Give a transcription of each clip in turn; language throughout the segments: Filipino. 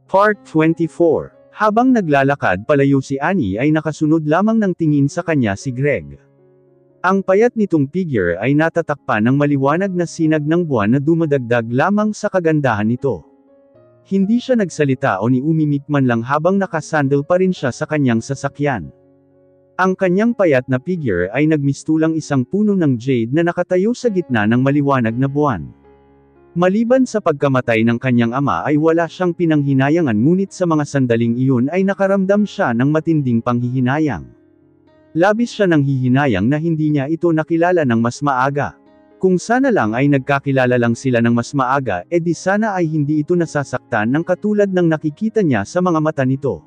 Part 24. Habang naglalakad palayo si Annie ay nakasunod lamang ng tingin sa kanya si Greg. Ang payat nitong figure ay natatakpan ng maliwanag na sinag ng buwan na dumadagdag lamang sa kagandahan nito. Hindi siya nagsalita o ni umimik man lang habang nakasandal pa rin siya sa kanyang sasakyan. Ang kanyang payat na figure ay nagmistulang isang puno ng jade na nakatayo sa gitna ng maliwanag na buwan. Maliban sa pagkamatay ng kanyang ama ay wala siyang pinanghinayangan, ngunit sa mga sandaling iyon ay nakaramdam siya ng matinding panghihinayang. Labis siya ng hihinayang na hindi niya ito nakilala ng mas maaga. Kung sana lang ay nagkakilala lang sila ng mas maaga, edi sana ay hindi ito nasasaktan ng katulad ng nakikita niya sa mga mata nito.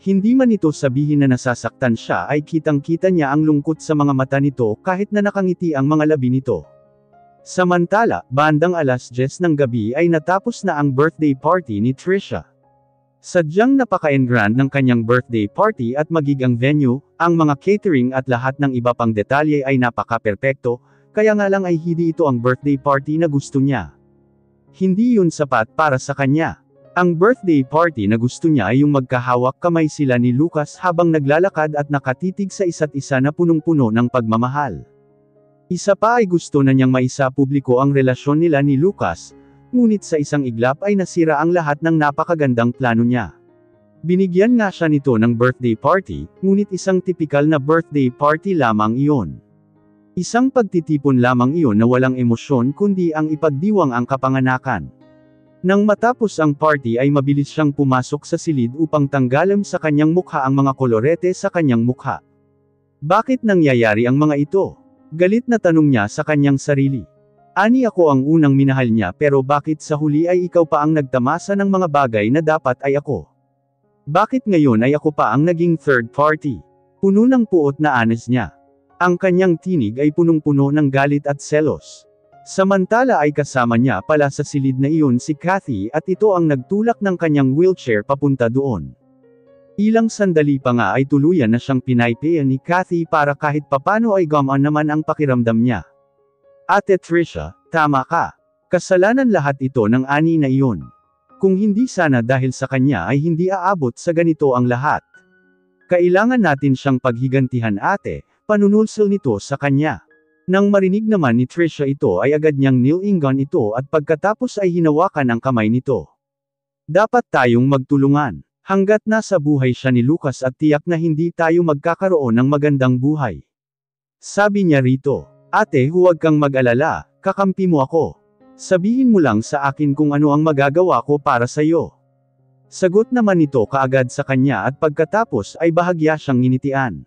Hindi man ito sabihin na nasasaktan siya, ay kitang-kita niya ang lungkot sa mga mata nito kahit na nakangiti ang mga labi nito. Samantala, bandang 10:00 ng gabi ay natapos na ang birthday party ni Trisha. Sadyang napaka-engrand ng kanyang birthday party at magig ang venue, ang mga catering at lahat ng iba pang detalye ay napaka-perpekto, kaya nga lang ay hindi ito ang birthday party na gusto niya. Hindi yun sapat para sa kanya. Ang birthday party na gusto niya ay yung magkahawak kamay sila ni Lucas habang naglalakad at nakatitig sa isa't isa na punong-puno ng pagmamahal. Isa pa ay gusto na niyang maisapubliko ang relasyon nila ni Lucas, ngunit sa isang iglap ay nasira ang lahat ng napakagandang plano niya. Binigyan nga siya nito ng birthday party, ngunit isang tipikal na birthday party lamang iyon. Isang pagtitipon lamang iyon na walang emosyon kundi ang ipagdiwang ang kapanganakan. Nang matapos ang party ay mabilis siyang pumasok sa silid upang tanggalan sa kanyang mukha ang mga kolorete sa kanyang mukha. Bakit nangyayari ang mga ito? Galit na tanong niya sa kanyang sarili. Ani, ako ang unang minahal niya, pero bakit sa huli ay ikaw pa ang nagtamasa ng mga bagay na dapat ay ako? Bakit ngayon ay ako pa ang naging third party? Puno ng puot na anes niya. Ang kanyang tinig ay punong-puno ng galit at selos. Samantala ay kasama niya pala sa silid na iyon si Kathy at ito ang nagtulak ng kanyang wheelchair papunta doon. Ilang sandali pa nga ay tuluyan na siyang pinaypayan ni Kathy para kahit papano ay gumaan naman ang pakiramdam niya. Ate Trisha, tama ka. Kasalanan lahat ito ng ani na iyon. Kung hindi sana dahil sa kanya ay hindi aabot sa ganito ang lahat. Kailangan natin siyang paghigantihan, ate, panunulsel nito sa kanya. Nang marinig naman ni Trisha ito ay agad niyang nilingan ito at pagkatapos ay hinawakan ang kamay nito. Dapat tayong magtulungan. Hanggat nasa buhay siya ni Lucas at tiyak na hindi tayo magkakaroon ng magandang buhay. Sabi niya rito, ate, huwag kang mag-alala, kakampi mo ako. Sabihin mo lang sa akin kung ano ang magagawa ko para sa iyo. Sagot naman nito kaagad sa kanya at pagkatapos ay bahagya siyang nginitian.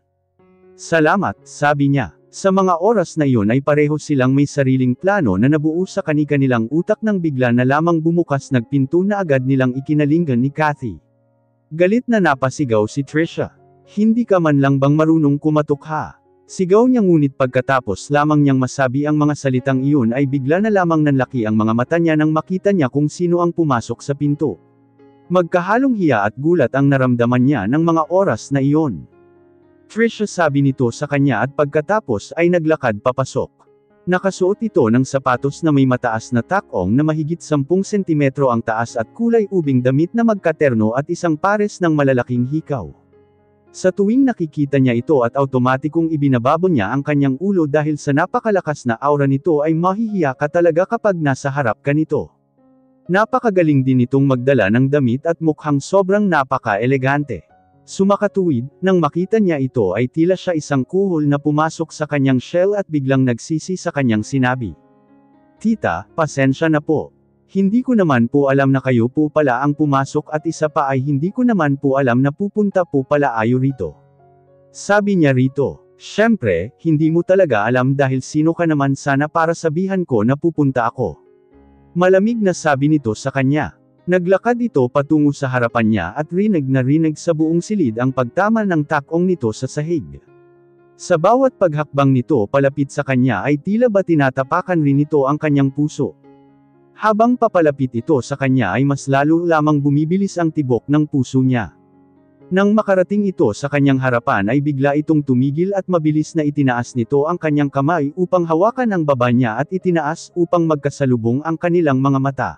Salamat, sabi niya. Sa mga oras na iyon ay pareho silang may sariling plano na nabuo sa kani-kanilang utak nang bigla na lamang bumukas nagpinto na agad nilang ikinalinggan ni Kathy. Galit na napasigaw si Trisha. Hindi ka man lang bang marunong kumatok ha? Sigaw niya, ngunit pagkatapos lamang niyang masabi ang mga salitang iyon ay bigla na lamang nanlaki ang mga mata niya nang makita niya kung sino ang pumasok sa pinto. Magkahalong hiya at gulat ang naramdaman niya ng mga oras na iyon. Trisha, sabi nito sa kanya at pagkatapos ay naglakad papasok. Nakasuot ito ng sapatos na may mataas na takong na mahigit 10 sentimetro ang taas at kulay ubing damit na magkaterno at isang pares ng malalaking hikaw. Sa tuwing nakikita niya ito at automatikong ibinababo niya ang kanyang ulo dahil sa napakalakas na aura nito ay mahihiya ka talaga kapag nasa harap ka nito. Napakagaling din itong magdala ng damit at mukhang sobrang napaka-elegante. Sumakatuwid, nang makita niya ito ay tila siya isang kuhol na pumasok sa kanyang shell at biglang nagsisi sa kanyang sinabi. Tita, pasensya na po. Hindi ko naman po alam na kayo po pala ang pumasok at isa pa ay hindi ko naman po alam na pupunta po pala ayo rito. Sabi niya rito, syempre, hindi mo talaga alam dahil sino ka naman sana para sabihan ko na pupunta ako. Malamig na sabi nito sa kanya. Naglakad ito patungo sa harapan niya at rinig na rinig sa buong silid ang pagtama ng takong nito sa sahig. Sa bawat paghakbang nito palapit sa kanya ay tila ba tinatapakan rin nito ang kanyang puso. Habang papalapit ito sa kanya ay mas lalo lamang bumibilis ang tibok ng puso niya. Nang makarating ito sa kanyang harapan ay bigla itong tumigil at mabilis na itinaas nito ang kanyang kamay upang hawakan ang baba niya at itinaas upang magkasalubong ang kanilang mga mata.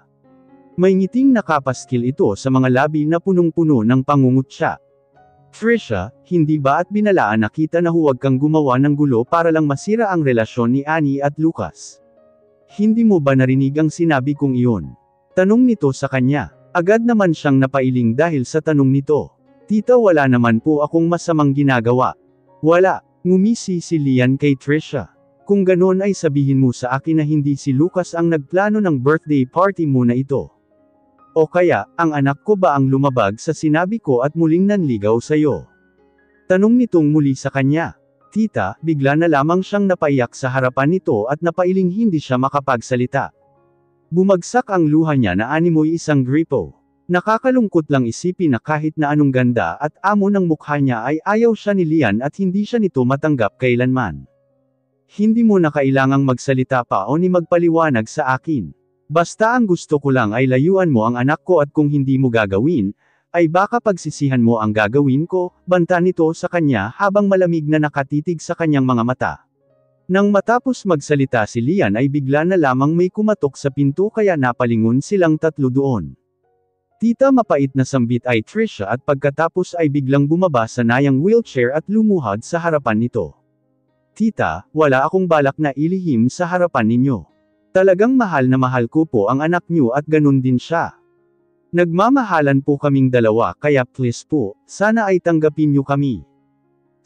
May ngiting nakapaskil ito sa mga labi na punong-puno ng pangungutya. Trisha, hindi ba at binalaan na kita na huwag kang gumawa ng gulo para lang masira ang relasyon ni Annie at Lucas? Hindi mo ba narinig ang sinabi kong iyon? Tanong nito sa kanya. Agad naman siyang napailing dahil sa tanong nito. Tita, wala naman po akong masamang ginagawa. Wala, ngumisi si Lian kay Trisha. Kung ganon ay sabihin mo sa akin na hindi si Lucas ang nagplano ng birthday party mo na ito. O kaya, ang anak ko ba ang lumabag sa sinabi ko at muling nanligaw sa'yo? Tanong nitong muli sa kanya. Tita, bigla na lamang siyang napaiyak sa harapan nito at napailing hindi siya makapagsalita. Bumagsak ang luha niya na animoy isang gripo. Nakakalungkot lang isipin na kahit na anong ganda at amo ng mukha niya ay ayaw siya ni Lian at hindi siya nito matanggap kailanman. Hindi mo na kailangang magsalita pa o ni magpaliwanag sa akin. Basta ang gusto ko lang ay layuan mo ang anak ko at kung hindi mo gagawin, ay baka pagsisihan mo ang gagawin ko, banta nito sa kanya habang malamig na nakatitig sa kanyang mga mata. Nang matapos magsalita si Lian ay bigla na lamang may kumatok sa pinto kaya napalingon silang tatlo doon. Tita, mapait na sambit ay Trisha at pagkatapos ay biglang bumaba sa nayang wheelchair at lumuhad sa harapan nito. Tita, wala akong balak na ilihim sa harapan ninyo. Talagang mahal na mahal ko po ang anak niyo at ganun din siya. Nagmamahalan po kaming dalawa kaya please po, sana ay tanggapin niyo kami.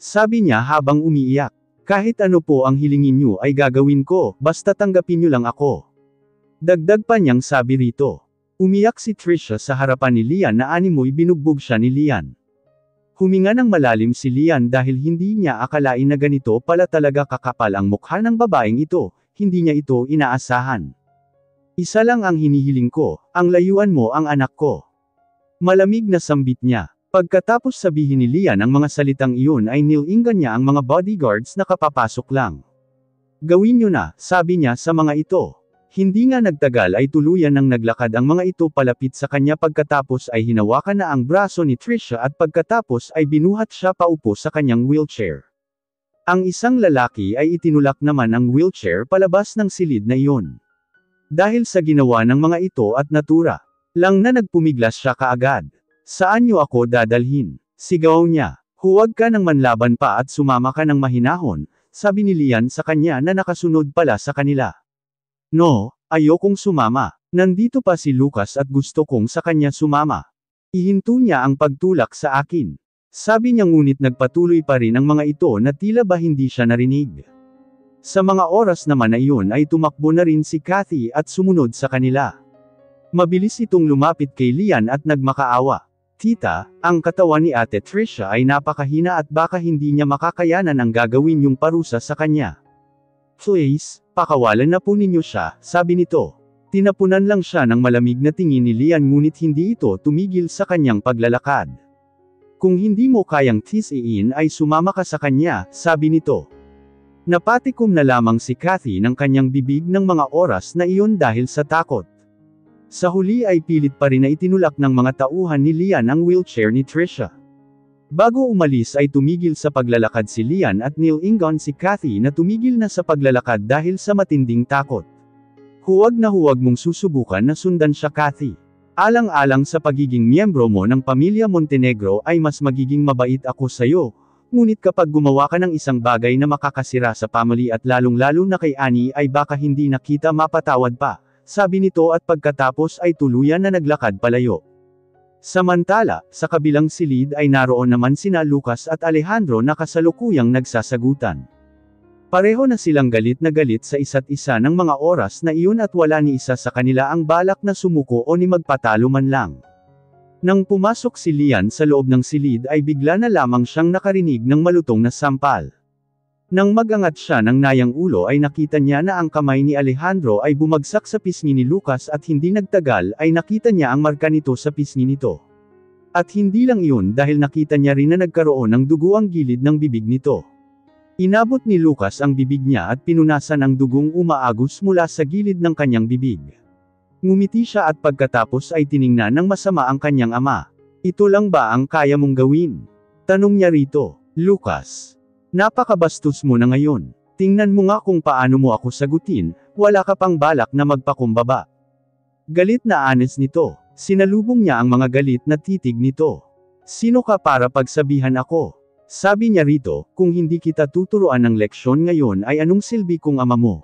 Sabi niya habang umiiyak. Kahit ano po ang hilingin niyo ay gagawin ko, basta tanggapin niyo lang ako. Dagdag pa niyang sabi rito. Umiyak si Trisha sa harapan ni Lian na animoy binugbog siya ni Lian. Huminga ng malalim si Lian dahil hindi niya akalain na ganito pala talaga kakapal ang mukha ng babaeng ito. Hindi niya ito inaasahan. Isa lang ang hinihiling ko, ang layuan mo ang anak ko. Malamig na sambit niya. Pagkatapos sabihin ni Lian ang mga salitang iyon ay nilingan niya ang mga bodyguards na kapapasok lang. Gawin niyo na, sabi niya sa mga ito. Hindi nga nagtagal ay tuluyan nang naglakad ang mga ito palapit sa kanya pagkatapos ay hinawakan na ang braso ni Trisha at pagkatapos ay binuhat siya paupo sa kanyang wheelchair. Ang isang lalaki ay itinulak naman ang wheelchair palabas ng silid na iyon. Dahil sa ginawa ng mga ito at natura lang na nagpumiglas siya kaagad. Saan niyo ako dadalhin? Sigaw niya. Huwag ka nang manlaban pa at sumama ka ng mahinahon, sabi ni Lian sa kanya na nakasunod pala sa kanila. No, ayokong sumama. Nandito pa si Lucas at gusto kong sa kanya sumama. Ihinto niya ang pagtulak sa akin. Sabi niya ngunit nagpatuloy pa rin ang mga ito na tila ba hindi siya narinig. Sa mga oras naman na iyon ay tumakbo na rin si Kathy at sumunod sa kanila. Mabilis itong lumapit kay Lian at nagmakaawa. Tita, ang katawan ni Ate Trisha ay napakahina at baka hindi niya makakayanan ang gagawin yung parusa sa kanya. Please, pakawalan na po ninyo siya, sabi nito. Tinapunan lang siya ng malamig na tingin ni Lian ngunit hindi ito tumigil sa kanyang paglalakad. Kung hindi mo kayang tisiin ay sumama ka sa kanya, sabi nito. Napatikom na lamang si Kathy ng kanyang bibig ng mga oras na iyon dahil sa takot. Sa huli ay pilit pa rin na itinulak ng mga tauhan ni Lian ang wheelchair ni Trisha. Bago umalis ay tumigil sa paglalakad si Lian at nilingon si Kathy na tumigil na sa paglalakad dahil sa matinding takot. Huwag na huwag mong susubukan na sundan siya, Kathy. Alang-alang sa pagiging miyembro mo ng pamilya Montenegro ay mas magiging mabait ako sa'yo, ngunit kapag gumawa ka ng isang bagay na makakasira sa family at lalong-lalo na kay Annie ay baka hindi na kita mapatawad pa, sabi nito at pagkatapos ay tuluyan na naglakad palayo. Samantala, sa kabilang silid ay naroon naman sina Lucas at Alejandro na kasalukuyang nagsasagutan. Pareho na silang galit na galit sa isa't isa ng mga oras na iyon at wala ni isa sa kanila ang balak na sumuko o ni magpatalo man lang. Nang pumasok si Lian sa loob ng silid ay bigla na lamang siyang nakarinig ng malutong na sampal. Nang magangat siya ng nayang ulo ay nakita niya na ang kamay ni Alejandro ay bumagsak sa pisngi ni Lucas at hindi nagtagal ay nakita niya ang marka nito sa pisngi nito. At hindi lang iyon dahil nakita niya rin na nagkaroon ng dugo ang gilid ng bibig nito. Inabot ni Lucas ang bibig niya at pinunasan ang dugong umaagos mula sa gilid ng kanyang bibig. Ngumiti siya at pagkatapos ay tiningnan ng masama ang kanyang ama. Ito lang ba ang kaya mong gawin? Tanong niya rito. Lucas, napakabastos mo na ngayon. Tingnan mo nga kung paano mo ako sagutin, wala ka pang balak na magpakumbaba. Galit na anes nito. Sinalubong niya ang mga galit na titig nito. Sino ka para pagsabihan ako? Sabi niya rito, kung hindi kita tuturuan ng leksyon ngayon ay anong silbi kung ama mo?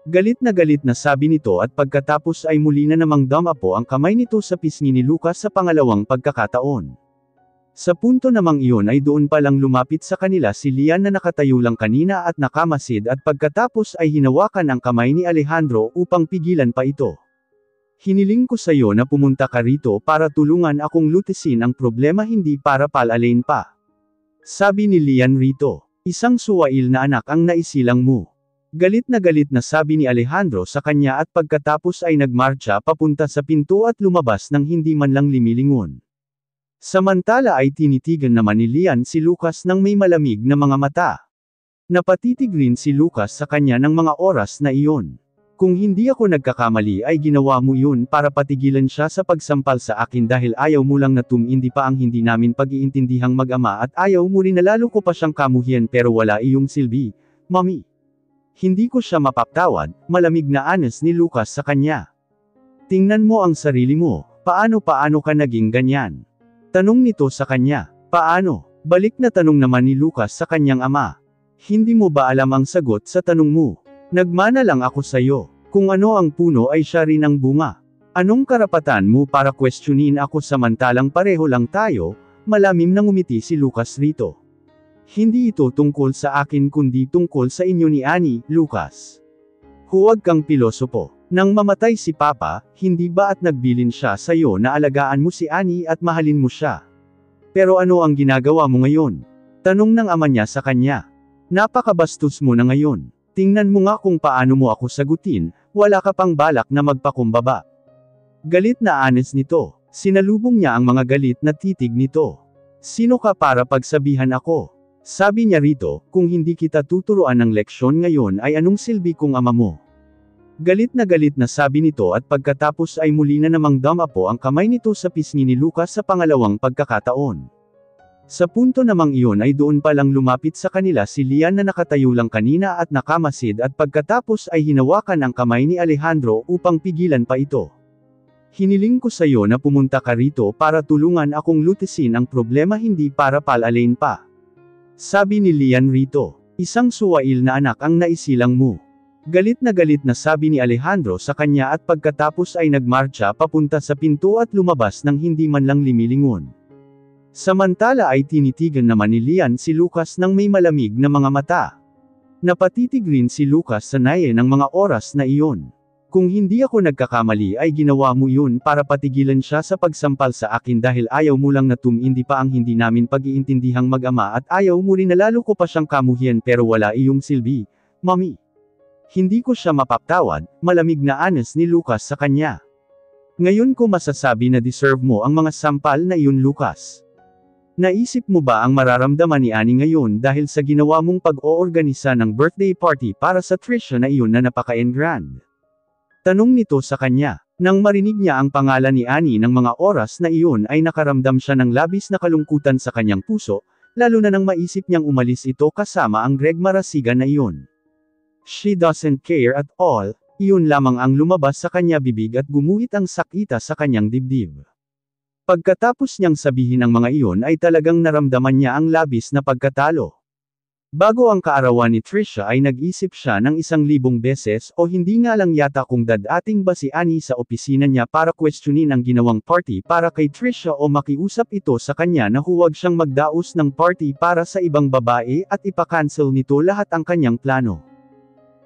Galit na sabi nito at pagkatapos ay muli na namang dumapo ang kamay nito sa pisngi ni Lucas sa pangalawang pagkakataon. Sa punto namang iyon ay doon palang lumapit sa kanila si Lian na nakatayo lang kanina at nakamasid at pagkatapos ay hinawakan ang kamay ni Alejandro upang pigilan pa ito. Hiniling ko sayo na pumunta ka rito para tulungan akong lutisin ang problema hindi para palalain pa. Sabi ni Lian rito, isang suwail na anak ang naisilang mo. Galit na sabi ni Alejandro sa kanya at pagkatapos ay nagmarcha papunta sa pinto at lumabas nang hindi man lang limilingon. Samantala ay tinitigan naman ni Lian si Lucas ng may malamig na mga mata. Napatitig rin si Lucas sa kanya ng mga oras na iyon. Kung hindi ako nagkakamali ay ginawa mo yun para patigilan siya sa pagsampal sa akin dahil ayaw mo lang na tumindi pa ang hindi namin pag-iintindihang mag-ama at ayaw mo rin na lalo ko pa siyang kamuhian pero wala iyong silbi, Mami. Hindi ko siya mapapatawad, malamig na anes ni Lucas sa kanya. Tingnan mo ang sarili mo, paano ka naging ganyan? Tanong nito sa kanya, paano? Balik na tanong naman ni Lucas sa kanyang ama. Hindi mo ba alam ang sagot sa tanong mo? Nagmana lang ako sayo. Kung ano ang puno ay siya rin ang bunga. Anong karapatan mo para questionin ako samantalang pareho lang tayo? Malamim na ngumiti si Lucas rito. Hindi ito tungkol sa akin kundi tungkol sa inyo ni Annie, Lucas. Huwag kang pilosopo. Nang mamatay si Papa, hindi ba at nagbilin siya sa iyo na alagaan mo si Annie at mahalin mo siya? Pero ano ang ginagawa mo ngayon? Tanong ng ama niya sa kanya. Napakabastos mo na ngayon. Tingnan mo nga kung paano mo ako sagutin, wala ka pang balak na magpakumbaba. Galit na anes nito. Sinalubong niya ang mga galit na titig nito. Sino ka para pagsabihan ako? Sabi niya rito, kung hindi kita tuturuan ng leksyon ngayon ay anong silbi kung ama mo? Galit na sabi nito at pagkatapos ay muli na namang dumapo ang kamay nito sa pisngi ni Lucas sa pangalawang pagkakataon. Sa punto namang iyon ay doon palang lumapit sa kanila si Lian na nakatayo lang kanina at nakamasid at pagkatapos ay hinawakan ang kamay ni Alejandro upang pigilan pa ito. Hiniling ko sayo na pumunta ka rito para tulungan akong lutisin ang problema hindi para palalain pa. Sabi ni Lian rito, isang suwail na anak ang naisilang mo. Galit na sabi ni Alejandro sa kanya at pagkatapos ay nagmarcha papunta sa pinto at lumabas nang hindi man lang limilingon. Samantala ay tinitigan naman ni Lian si Lucas ng may malamig na mga mata. Napatitig rin si Lucas sa naye ng mga oras na iyon. Kung hindi ako nagkakamali ay ginawa mo yun para patigilan siya sa pagsampal sa akin dahil ayaw mo lang na tumindi pa ang hindi namin pag-iintindihang mag-ama at ayaw mo rin na lalo ko pa siyang kamuhian pero wala iyong silbi, Mami. Hindi ko siya mapapatawad, malamig na anes ni Lucas sa kanya. Ngayon ko masasabi na deserve mo ang mga sampal na iyon Lucas. Naisip mo ba ang mararamdaman ni Annie ngayon dahil sa ginawa mong pag-oorganisa ng birthday party para sa Trisha na iyon na napaka-grand? Tanong nito sa kanya. Nang marinig niya ang pangalan ni Annie ng mga oras na iyon ay nakaramdam siya ng labis na kalungkutan sa kanyang puso, lalo na nang maisip niyang umalis ito kasama ang Greg Marasigan na iyon. She doesn't care at all, iyon lamang ang lumabas sa kanya bibig at gumuhit ang sakita sa kanyang dibdib. Pagkatapos niyang sabihin ang mga iyon ay talagang naramdaman niya ang labis na pagkatalo. Bago ang kaarawan ni Trisha ay nag-isip siya ng 1,000 beses o hindi nga lang yata kung dadating ba si Annie sa opisina niya para questionin ang ginawang party para kay Trisha o makiusap ito sa kanya na huwag siyang magdaos ng party para sa ibang babae at ipakancel nito lahat ang kanyang plano.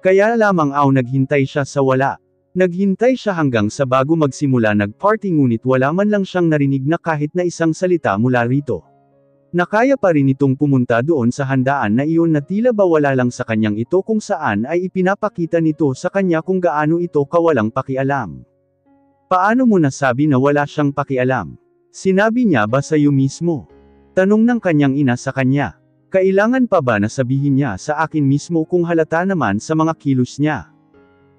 Kaya lamang naghintay siya sa wala. Naghintay siya hanggang sa bago magsimula nag-party ngunit wala man lang siyang narinig na kahit na isang salita mula rito. Nakaya pa rin itong pumunta doon sa handaan na iyon na tila ba wala lang sa kanyang ito kung saan ay ipinapakita nito sa kanya kung gaano ito kawalang pakialam. Paano mo nasabi na wala siyang pakialam? Sinabi niya ba sa iyo mismo? Tanong ng kanyang ina sa kanya. Kailangan pa ba na sabihin niya sa akin mismo kung halata naman sa mga kilos niya?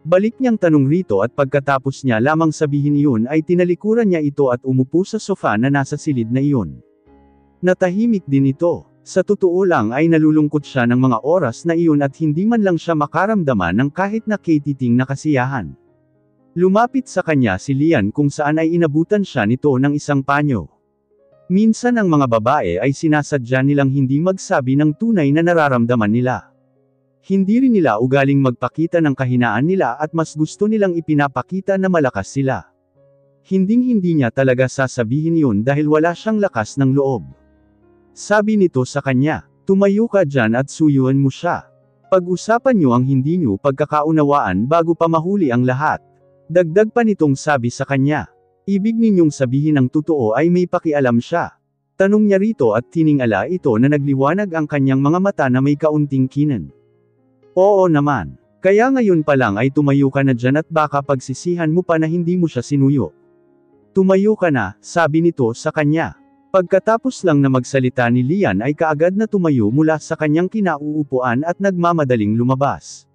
Balik niyang tanong rito at pagkatapos niya lamang sabihin iyon ay tinalikuran niya ito at umupo sa sofa na nasa silid na iyon. Natahimik din ito. Sa totoo lang ay nalulungkot siya ng mga oras na iyon at hindi man lang siya makaramdaman ng kahit na katiting na kasiyahan. Lumapit sa kanya si Lian kung saan ay inabutan siya nito ng isang panyo. Minsan ang mga babae ay sinasadya nilang hindi magsabi ng tunay na nararamdaman nila. Hindi rin nila ugaling magpakita ng kahinaan nila at mas gusto nilang ipinapakita na malakas sila. Hinding-hindi niya talaga sasabihin yun dahil wala siyang lakas ng loob. Sabi nito sa kanya, tumayo ka dyan at suyuan mo siya. Pag-usapan niyo ang hindi niyo pagkakaunawaan bago pa mahuli ang lahat. Dagdag pa nitong sabi sa kanya. Ibig ninyong sabihin ang totoo ay may pakialam siya. Tanong niya rito at tiningala ito na nagliwanag ang kanyang mga mata na may kaunting kinan. Oo naman. Kaya ngayon pa lang ay tumayo ka na dyan at baka pagsisihan mo pa na hindi mo siya sinuyo. Tumayo ka na, sabi nito sa kanya. Pagkatapos lang na magsalita ni Lian ay kaagad na tumayo mula sa kanyang kinauupuan at nagmamadaling lumabas.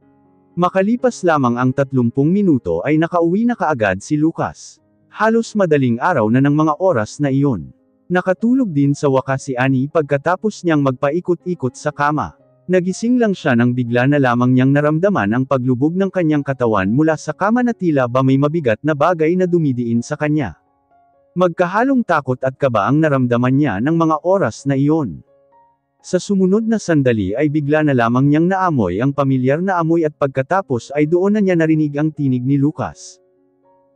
Makalipas lamang ang 30 minuto ay nakauwi na kaagad si Lucas. Halos madaling araw na ng mga oras na iyon. Nakatulog din sa wakas si Annie pagkatapos niyang magpaikot-ikot sa kama. Nagising lang siya nang bigla na lamang niyang naramdaman ang paglubog ng kanyang katawan mula sa kama na tila ba may mabigat na bagay na dumidiin sa kanya. Magkahalong takot at kaba ang naramdaman niya ng mga oras na iyon. Sa sumunod na sandali ay bigla na lamang niyang naamoy ang pamilyar na amoy at pagkatapos ay doon na niya narinig ang tinig ni Lucas.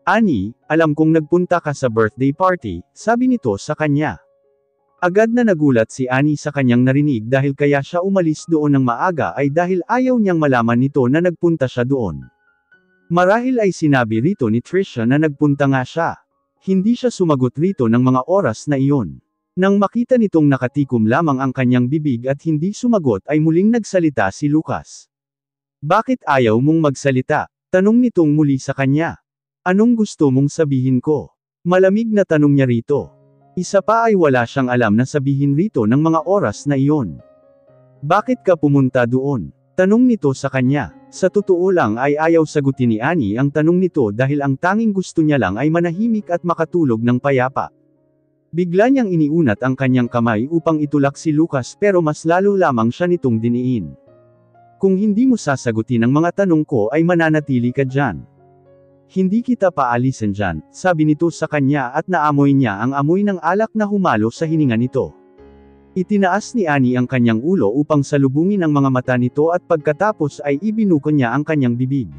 Annie, alam kong nagpunta ka sa birthday party, sabi nito sa kanya. Agad na nagulat si Annie sa kanyang narinig dahil kaya siya umalis doon ng maaga ay dahil ayaw niyang malaman nito na nagpunta siya doon. Marahil ay sinabi rito ni Trisha na nagpunta nga siya. Hindi siya sumagot rito ng mga oras na iyon. Nang makita nitong nakatikom lamang ang kanyang bibig at hindi sumagot ay muling nagsalita si Lucas. Bakit ayaw mong magsalita? Tanong nitong muli sa kanya. Anong gusto mong sabihin ko? Malamig na tanong niya rito. Isa pa ay wala siyang alam na sabihin rito ng mga oras na iyon. Bakit ka pumunta doon? Tanong nito sa kanya. Sa totoo lang ay ayaw sagutin ni Annie ang tanong nito dahil ang tanging gusto niya lang ay manahimik at makatulog ng payapa. Bigla niyang iniunat ang kanyang kamay upang itulak si Lucas pero mas lalo lamang siya nitong diniin. Kung hindi mo sasagutin ang mga tanong ko ay mananatili ka dyan. Hindi kita paalisin dyan, sabi nito sa kanya at naamoy niya ang amoy ng alak na humalo sa hininga nito. Itinaas ni Annie ang kanyang ulo upang salubungin ang mga mata nito at pagkatapos ay ibinuko niya ang kanyang bibig.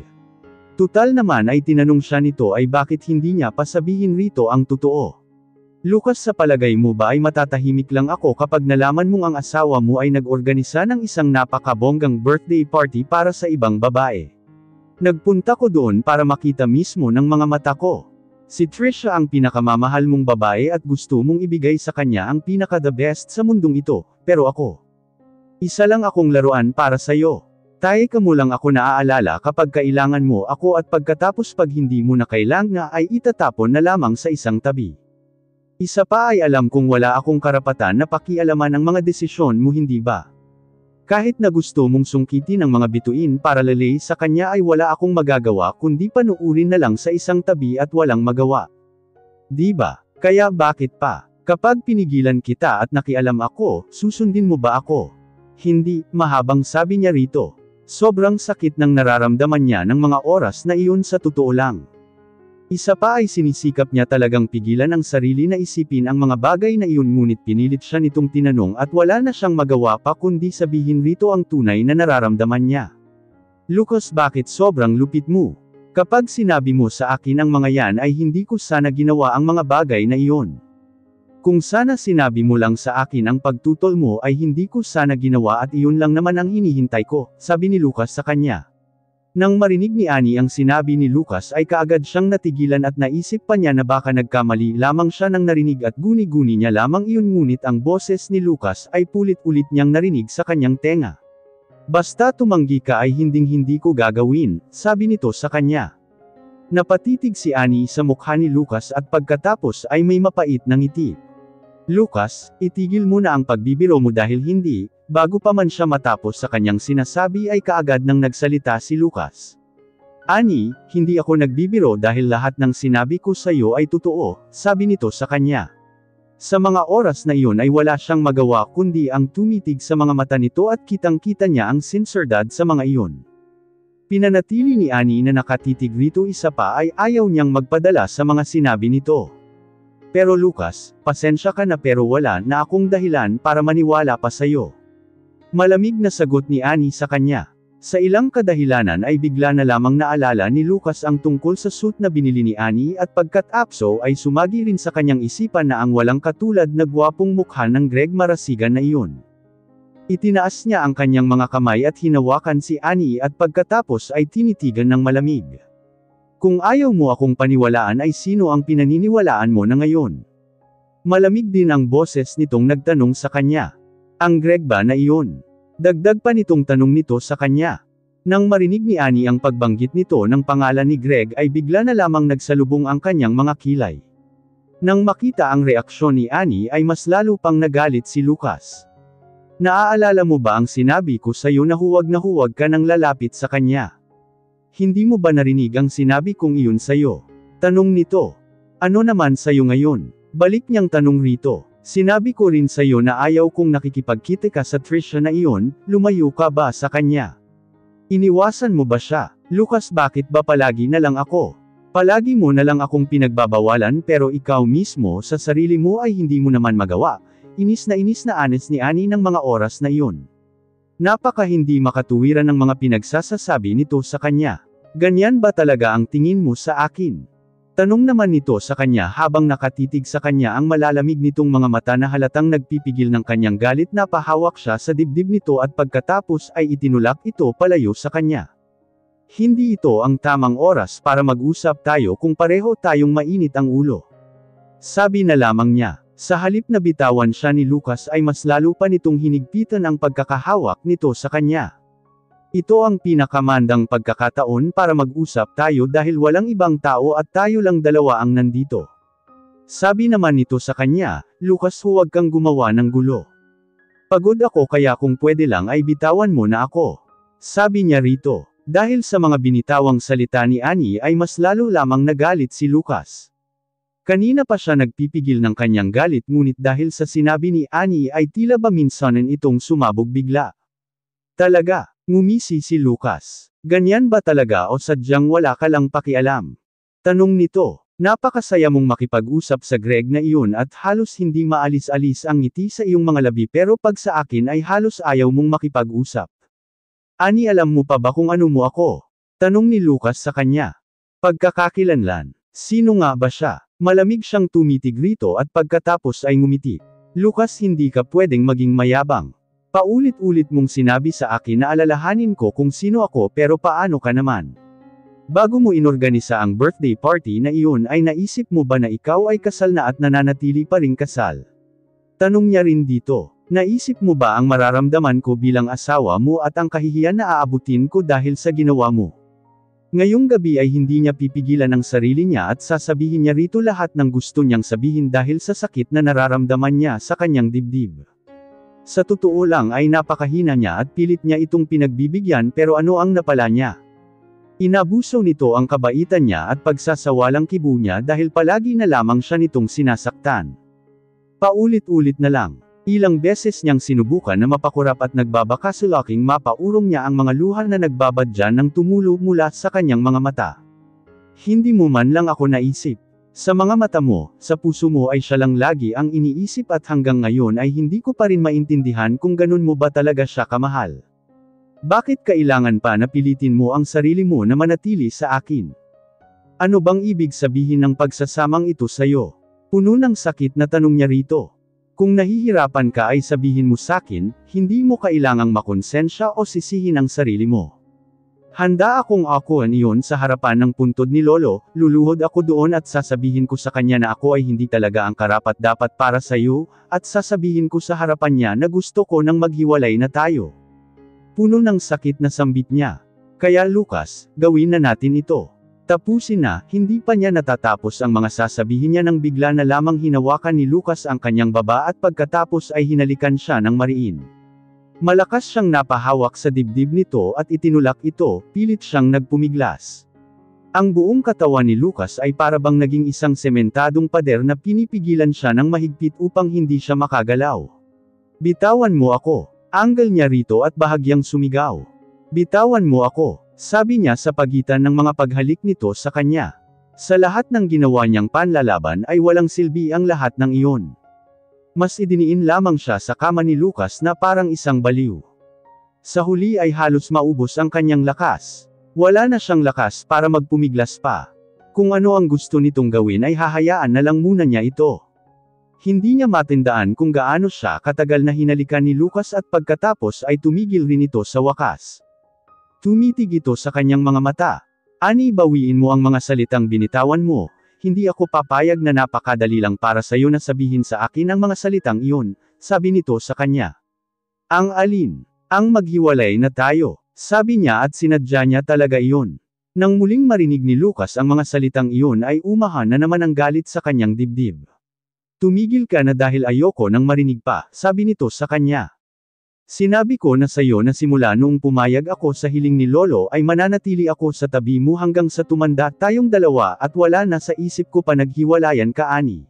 Tutal naman ay tinanong siya nito ay bakit hindi niya pasabihin rito ang totoo. Lucas, sa palagay mo ba ay matatahimik lang ako kapag nalaman mong ang asawa mo ay nag-organisa ng isang napakabonggang birthday party para sa ibang babae? Nagpunta ko doon para makita mismo ng mga mata ko. Si Trisha ang pinakamamahal mong babae at gusto mong ibigay sa kanya ang pinaka-the best sa mundong ito, pero ako. Isa lang akong laruan para sa'yo. Tayo ka mo lang ako naaalala kapag kailangan mo ako at pagkatapos pag hindi mo na kailangan ay itatapon na lamang sa isang tabi. Isa pa ay alam kong wala akong karapatan na pakialaman ang mga desisyon mo, hindi ba? Kahit na gusto mong sungkitin ang mga bituin para lalay sa kanya ay wala akong magagawa kundi panuurin na lang sa isang tabi at walang magawa. Di ba? Kaya bakit pa? Kapag pinigilan kita at nakialam ako, susundin mo ba ako? Hindi, mahabang sabi niya rito. Sobrang sakit ng nararamdaman niya ng mga oras na iyon sa totoo lang. Isa pa ay sinisikap niya talagang pigilan ang sarili na isipin ang mga bagay na iyon ngunit pinilit siya nitong tinanong at wala na siyang magawa pa kundi sabihin rito ang tunay na nararamdaman niya. Lucas, bakit sobrang lupit mo? Kapag sinabi mo sa akin ang mga yan ay hindi ko sana ginawa ang mga bagay na iyon. Kung sana sinabi mo lang sa akin ang pagtutol mo ay hindi ko sana ginawa at iyon lang naman ang hinihintay ko, sabi ni Lucas sa kanya. Nang marinig ni Annie ang sinabi ni Lucas ay kaagad siyang natigilan at naisip pa niya na baka nagkamali lamang siya nang narinig at guni-guni niya lamang iyon ngunit ang boses ni Lucas ay pulit-ulit niyang narinig sa kanyang tenga. Basta tumanggi ka ay hinding-hindi ko gagawin, sabi nito sa kanya. Napatitig si Annie sa mukha ni Lucas at pagkatapos ay may mapait na ngiti. Lucas, itigil mo na ang pagbibiro mo dahil hindi. Bago pa man siya matapos sa kanyang sinasabi ay kaagad nang nagsalita si Lucas. Annie, hindi ako nagbibiro dahil lahat ng sinabi ko sa iyo ay totoo, sabi nito sa kanya. Sa mga oras na iyon ay wala siyang magawa kundi ang tumitig sa mga mata nito at kitang-kita niya ang sinseridad sa mga iyon. Pinanatili ni Annie na nakatitig rito, isa pa ay ayaw niyang magpadala sa mga sinabi nito. Pero Lucas, pasensya ka na pero wala na akong dahilan para maniwala pa sa'yo. Malamig na sagot ni Annie sa kanya. Sa ilang kadahilanan ay bigla na lamang naalala ni Lucas ang tungkol sa suit na binili ni Annie at pagkat-apso ay sumagi rin sa kanyang isipan na ang walang katulad na gwapong mukha ng Greg Marasigan na iyon. Itinaas niya ang kanyang mga kamay at hinawakan si Annie at pagkatapos ay tinitigan ng malamig. Kung ayaw mo akong paniwalaan ay sino ang pinaniniwalaan mo na ngayon? Malamig din ang boses nitong nagtanong sa kanya. Ang Greg ba na iyon? Dagdag pa nitong tanong nito sa kanya. Nang marinig ni Annie ang pagbanggit nito ng pangalan ni Greg ay bigla na lamang nagsalubong ang kanyang mga kilay. Nang makita ang reaksyon ni Annie ay mas lalo pang nagalit si Lucas. Naaalala mo ba ang sinabi ko sa'yo na huwag ka nang lalapit sa kanya? Hindi mo ba narinig ang sinabi kong iyon sa'yo? Tanong nito. Ano naman sa'yo ngayon? Balik niyang tanong rito. Sinabi ko rin sa'yo na ayaw kong nakikipagkita ka sa Trisha na iyon, lumayo ka ba sa kanya? Iniwasan mo ba siya? Lucas, bakit ba palagi na lang ako? Palagi mo na lang akong pinagbabawalan pero ikaw mismo sa sarili mo ay hindi mo naman magawa. Inis na anes ni Annie ng mga oras na iyon. Napaka hindi makatuwiran ng mga pinagsasasabi nito sa kanya. Ganyan ba talaga ang tingin mo sa akin? Tanong naman nito sa kanya habang nakatitig sa kanya ang malalamig nitong mga mata na halatang nagpipigil ng kanyang galit na pahawak siya sa dibdib nito at pagkatapos ay itinulak ito palayo sa kanya. Hindi ito ang tamang oras para mag-usap tayo kung pareho tayong mainit ang ulo. Sabi na lamang niya. Sa halip na bitawan siya ni Lucas ay mas lalo pa nitong hinigpitan ang pagkakahawak nito sa kanya. Ito ang pinakamandang pagkakataon para mag-usap tayo dahil walang ibang tao at tayo lang dalawa ang nandito. Sabi naman nito sa kanya, Lucas, huwag kang gumawa ng gulo. Pagod ako kaya kung pwede lang ay bitawan mo na ako. Sabi niya rito. Dahil sa mga binitawang salita ni Annie ay mas lalo lamang nagalit si Lucas. Kanina pa siya nagpipigil ng kanyang galit ngunit dahil sa sinabi ni Annie ay tila ba minsanan itong sumabog bigla. Talaga. Ngumisi si Lucas. Ganyan ba talaga o sadyang wala ka lang pakialam? Tanong nito. Napakasaya mong makipag-usap sa Greg na iyon at halos hindi maalis-alis ang ngiti sa iyong mga labi pero pag sa akin ay halos ayaw mong makipag-usap. Ani, alam mo pa ba kung ano mo ako? Tanong ni Lucas sa kanya. Pagkakakilanlan. Sino nga ba siya? Malamig siyang tumitig rito at pagkatapos ay ngumiti. Lucas, hindi ka pwedeng maging mayabang. Paulit-ulit mong sinabi sa akin na alalahanin ko kung sino ako pero paano ka naman? Bago mo inorganisa ang birthday party na iyon ay naisip mo ba na ikaw ay kasal na at nananatili pa ring kasal? Tanong niya rin dito. Naisip mo ba ang mararamdaman ko bilang asawa mo at ang kahihiyan na aabutin ko dahil sa ginawa mo? Ngayong gabi ay hindi niya pipigilan ang sarili niya at sasabihin niya rito lahat ng gusto niyang sabihin dahil sa sakit na nararamdaman niya sa kanyang dibdib. Sa totoo lang ay napakahina niya at pilit niya itong pinagbibigyan pero ano ang napala niya? Inabuso nito ang kabaitan niya at pagsasawalang kibo niya dahil palagi na lamang siya nitong sinasaktan. Paulit-ulit na lang. Ilang beses niyang sinubukan na mapakurap at nagbabakasulaking mapaurong niya ang mga luha na nagbabadya ng tumulo mula sa kanyang mga mata. Hindi mo man lang ako naisip. Sa mga mata mo, sa puso mo ay siya lang lagi ang iniisip at hanggang ngayon ay hindi ko pa rin maintindihan kung ganun mo ba talaga siya kamahal. Bakit kailangan pa na pilitin mo ang sarili mo na manatili sa akin? Ano bang ibig sabihin ng pagsasamang ito sa'yo? Puno ng sakit na tanong niya rito. Kung nahihirapan ka ay sabihin mo sakin, hindi mo kailangang makonsensya o sisihin ang sarili mo. Handa akong akuan iyon sa harapan ng puntod ni Lolo, luluhod ako doon at sasabihin ko sa kanya na ako ay hindi talaga ang karapat-dapat para sa iyo, at sasabihin ko sa harapan niya na gusto ko nang maghiwalay na tayo. Puno ng sakit na sambit niya. Kaya Lucas, gawin na natin ito. Tapusin na, hindi pa niya natatapos ang mga sasabihin niya nang bigla na lamang hinawakan ni Lucas ang kanyang baba at pagkatapos ay hinalikan siya ng mariin. Malakas siyang napahawak sa dibdib nito at itinulak ito, pilit siyang nagpumiglas. Ang buong katawan ni Lucas ay parabang naging isang sementadong pader na pinipigilan siya ng mahigpit upang hindi siya makagalaw. Bitawan mo ako. Anggal niya rito at bahagyang sumigaw. Bitawan mo ako. sabi niya sa pagitan ng mga paghalik nito sa kanya. Sa lahat ng ginawa niyang panlalaban ay walang silbi ang lahat ng iyon. Mas idiniin lamang siya sa kama ni Lucas na parang isang baliw. Sa huli ay halos maubos ang kanyang lakas. Wala na siyang lakas para magpumiglas pa. Kung ano ang gusto nitong gawin ay hahayaan na lang muna niya ito. Hindi niya matindaan kung gaano siya katagal na hinalikan ni Lucas at pagkatapos ay tumigil rin ito sa wakas. Tumitig ito sa kanyang mga mata. Ani, bawiin mo ang mga salitang binitawan mo. Hindi ako papayag na napakadali lang para sayo na sabihin sa akin ang mga salitang iyon, sabi nito sa kanya. Ang alin? Ang maghiwalay na tayo, sabi niya at sinadya niya talaga iyon. Nang muling marinig ni Lucas ang mga salitang iyon ay umahan na naman ang galit sa kanyang dibdib. Tumigil ka na dahil ayoko nang marinig pa, sabi nito sa kanya. Sinabi ko na sayo na simula noong pumayag ako sa hiling ni Lolo ay mananatili ako sa tabi mo hanggang sa tumanda tayong dalawa at wala na sa isip ko pa naghiwalayan ka, Ani.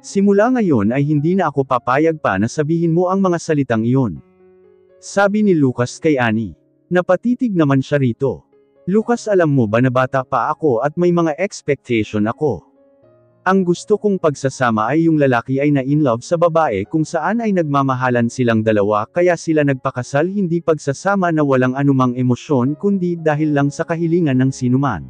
Simula ngayon ay hindi na ako papayag pa na sabihin mo ang mga salitang iyon. Sabi ni Lucas kay Ani. Napatitig naman siya rito. Lucas, alam mo ba na bata pa ako at may mga expectation ako. Ang gusto kong pagsasama ay yung lalaki ay na-inlove sa babae kung saan ay nagmamahalan silang dalawa kaya sila nagpakasal, hindi pagsasama na walang anumang emosyon kundi dahil lang sa kahilingan ng sinuman.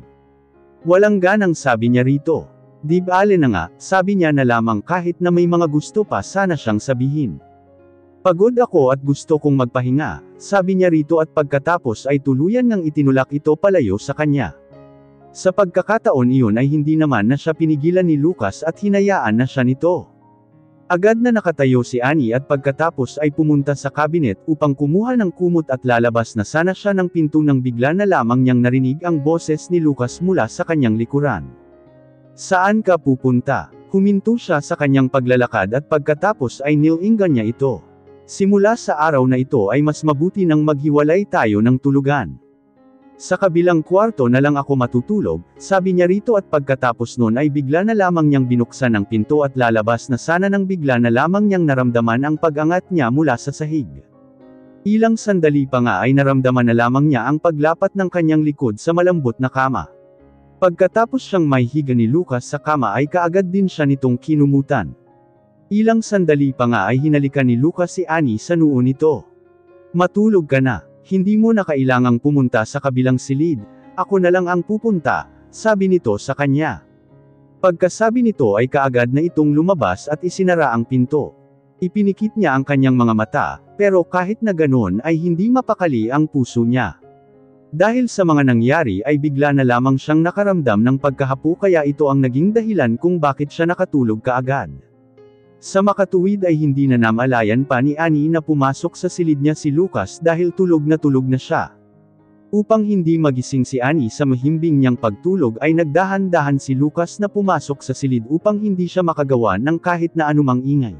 Walang ganang, sabi niya rito. Di bale na nga, sabi niya na lamang kahit na may mga gusto pa sana siyang sabihin. Pagod ako at gusto kong magpahinga, sabi niya rito at pagkatapos ay tuluyan ngang itinulak ito palayo sa kanya. Sa pagkakataon iyon ay hindi naman na siya pinigilan ni Lucas at hinayaan na siya nito. Agad na nakatayo si Ani at pagkatapos ay pumunta sa kabinet upang kumuha ng kumot at lalabas na sana siya ng pinto nang bigla na lamang niyang narinig ang boses ni Lucas mula sa kanyang likuran. Saan ka pupunta? Huminto siya sa kanyang paglalakad at pagkatapos ay nilingan niya ito. Simula sa araw na ito ay mas mabuti nang maghiwalay tayo ng tulugan. Sa kabilang kwarto na lang ako matutulog, sabi niya rito at pagkatapos nun ay bigla na lamang niyang binuksan ang pinto at lalabas na sana nang bigla na lamang niyang naramdaman ang pag-angat niya mula sa sahig. Ilang sandali pa nga ay naramdaman na lamang niya ang paglapat ng kanyang likod sa malambot na kama. Pagkatapos siyang maihiga ni Lucas sa kama ay kaagad din siya nitong kinumutan. Ilang sandali pa nga ay hinalikan ni Lucas si Ani sa noo nito. Matulog ka na. Hindi mo na kailangang pumunta sa kabilang silid, ako na lang ang pupunta, sabi nito sa kanya. Pagkasabi nito ay kaagad na itong lumabas at isinara ang pinto. Ipinikit niya ang kanyang mga mata, pero kahit na ganon ay hindi mapakali ang puso niya. Dahil sa mga nangyari ay bigla na lamang siyang nakaramdam ng pagkahapo kaya ito ang naging dahilan kung bakit siya nakatulog kaagad. Sa makatuwid ay hindi na namalayan pa ni Ani na pumasok sa silid niya si Lucas dahil tulog na siya. Upang hindi magising si Ani sa mahimbing niyang pagtulog ay nagdahan-dahan si Lucas na pumasok sa silid upang hindi siya makagawa ng kahit na anumang ingay.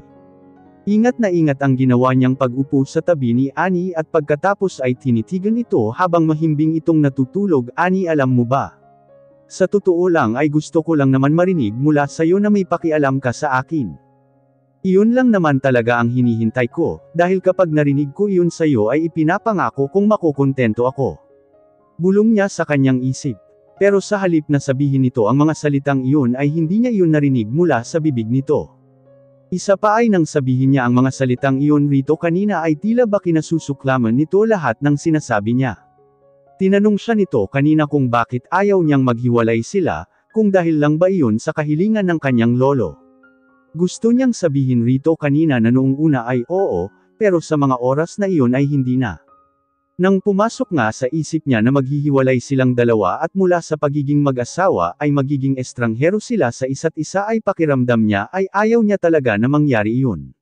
Ingat na ingat ang ginawa niyang pag-upo sa tabi ni Ani at pagkatapos ay tinitigan ito habang mahimbing itong natutulog. Ani, alam mo ba? Sa totoo lang ay gusto ko lang naman marinig mula sayo na may pakialam ka sa akin. Iyon lang naman talaga ang hinihintay ko, dahil kapag narinig ko iyon sayo ay ipinapangako kong makukontento ako. Bulong niya sa kanyang isip. Pero sa halip na sabihin nito ang mga salitang iyon ay hindi niya iyon narinig mula sa bibig nito. Isa pa ay nang sabihin niya ang mga salitang iyon rito kanina ay tila ba kinasusuklaman nito lahat ng sinasabi niya. Tinanong siya nito kanina kung bakit ayaw niyang maghiwalay sila, kung dahil lang ba iyon sa kahilingan ng kanyang lolo. Gusto niyang sabihin rito kanina na noong una ay oo, pero sa mga oras na iyon ay hindi na. Nang pumasok nga sa isip niya na maghihiwalay silang dalawa at mula sa pagiging mag-asawa ay magiging estranghero sila sa isa't isa ay pakiramdam niya ay ayaw niya talaga na mangyari iyon.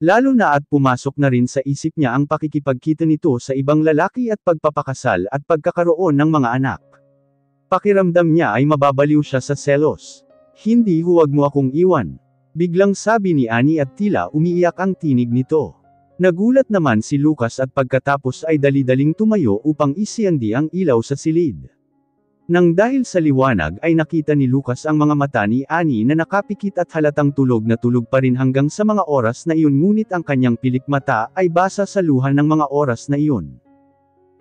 Lalo na at pumasok na rin sa isip niya ang pakikipagkita nito sa ibang lalaki at pagpapakasal at pagkakaroon ng mga anak. Pakiramdam niya ay mababaliw siya sa selos. Hindi, huwag mo akong iwan. Biglang sabi ni Ani at tila umiiyak ang tinig nito. Nagulat naman si Lucas at pagkatapos ay dali-daling tumayo upang isiyandi ang ilaw sa silid. Nang dahil sa liwanag ay nakita ni Lucas ang mga mata ni Ani na nakapikit at halatang tulog na tulog pa rin hanggang sa mga oras na iyon, ngunit ang kanyang pilik mata ay basa sa luha ng mga oras na iyon.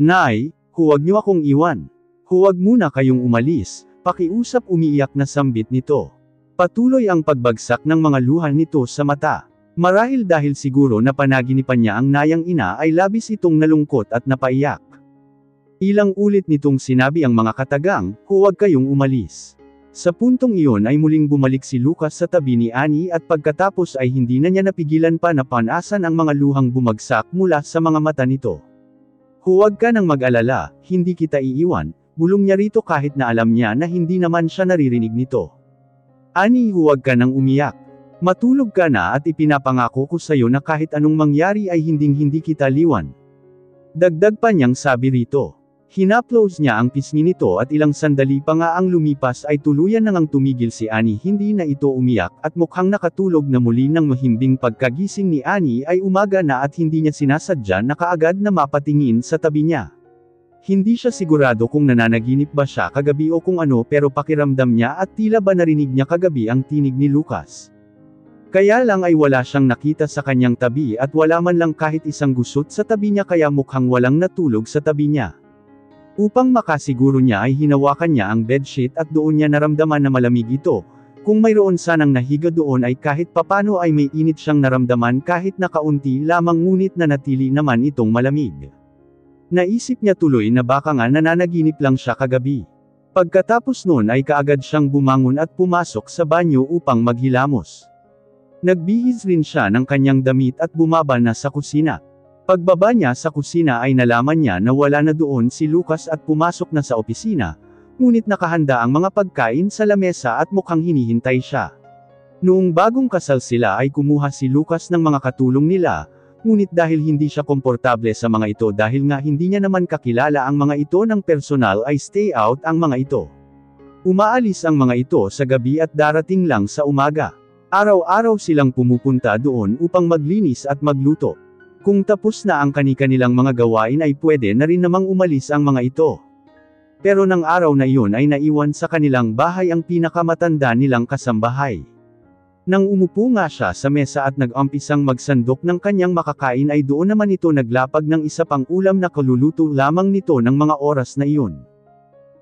Nay, Huwag niyo akong iwan. Huwag muna kayong umalis, pakiusap umiiyak na sambit nito. Patuloy ang pagbagsak ng mga luha nito sa mata. Marahil dahil siguro na panaginipan niya ang nayang ina ay labis itong nalungkot at napaiyak. Ilang ulit nitong sinabi ang mga katagang, huwag kayong umalis. Sa puntong iyon ay muling bumalik si Lucas sa tabi ni Annie at pagkatapos ay hindi na niya napigilan pa na panasan ang mga luhang bumagsak mula sa mga mata nito. Huwag ka nang mag-alala, hindi kita iiwan, bulong niya rito kahit na alam niya na hindi naman siya naririnig nito. Annie, huwag ka nang umiyak. Matulog ka na at ipinapangako ko sa'yo na kahit anong mangyari ay hinding-hindi kita liwan. Dagdag pa niyang sabi rito. Hinaplos niya ang pisngi nito at ilang sandali pa nga ang lumipas ay tuluyan na ngang tumigil si Annie, hindi na ito umiyak at mukhang nakatulog na muli ng mahimbing. Pagkagising ni Annie ay umaga na at hindi niya sinasadya na kaagad na mapatingin sa tabi niya. Hindi siya sigurado kung nananaginip ba siya kagabi o kung ano, pero pakiramdam niya at tila ba narinig niya kagabi ang tinig ni Lucas. Kaya lang ay wala siyang nakita sa kanyang tabi at wala man lang kahit isang gusot sa tabi niya, kaya mukhang walang natulog sa tabi niya. Upang makasiguro niya ay hinawakan niya ang bedsheet at doon niya naramdaman na malamig ito. Kung mayroon sanang nahiga doon ay kahit papano ay may init siyang naramdaman kahit na kaunti lamang, ngunit nanatili naman itong malamig. Naisip niya tuloy na baka nga nananaginip lang siya kagabi. Pagkatapos noon ay kaagad siyang bumangon at pumasok sa banyo upang maghilamos. Nagbihis rin siya ng kanyang damit at bumaba na sa kusina. Pagbaba niya sa kusina ay nalaman niya na wala na doon si Lucas at pumasok na sa opisina, ngunit nakahanda ang mga pagkain sa lamesa at mukhang hinihintay siya. Noong bagong kasal sila ay kumuha si Lucas ng mga katulong nila, ngunit dahil hindi siya komportable sa mga ito dahil nga hindi niya naman kakilala ang mga ito ng personal ay stay out ang mga ito. Umaalis ang mga ito sa gabi at darating lang sa umaga. Araw-araw silang pumupunta doon upang maglinis at magluto. Kung tapos na ang kani-kanilang mga gawain ay pwede na rin namang umalis ang mga ito. Pero nang araw na iyon ay naiwan sa kanilang bahay ang pinakamatanda nilang kasambahay. Nang umupo nga siya sa mesa at nag-umpisang magsandok ng kanyang makakain ay doon naman ito naglapag ng isa pang ulam na kaluluto lamang nito ng mga oras na iyon.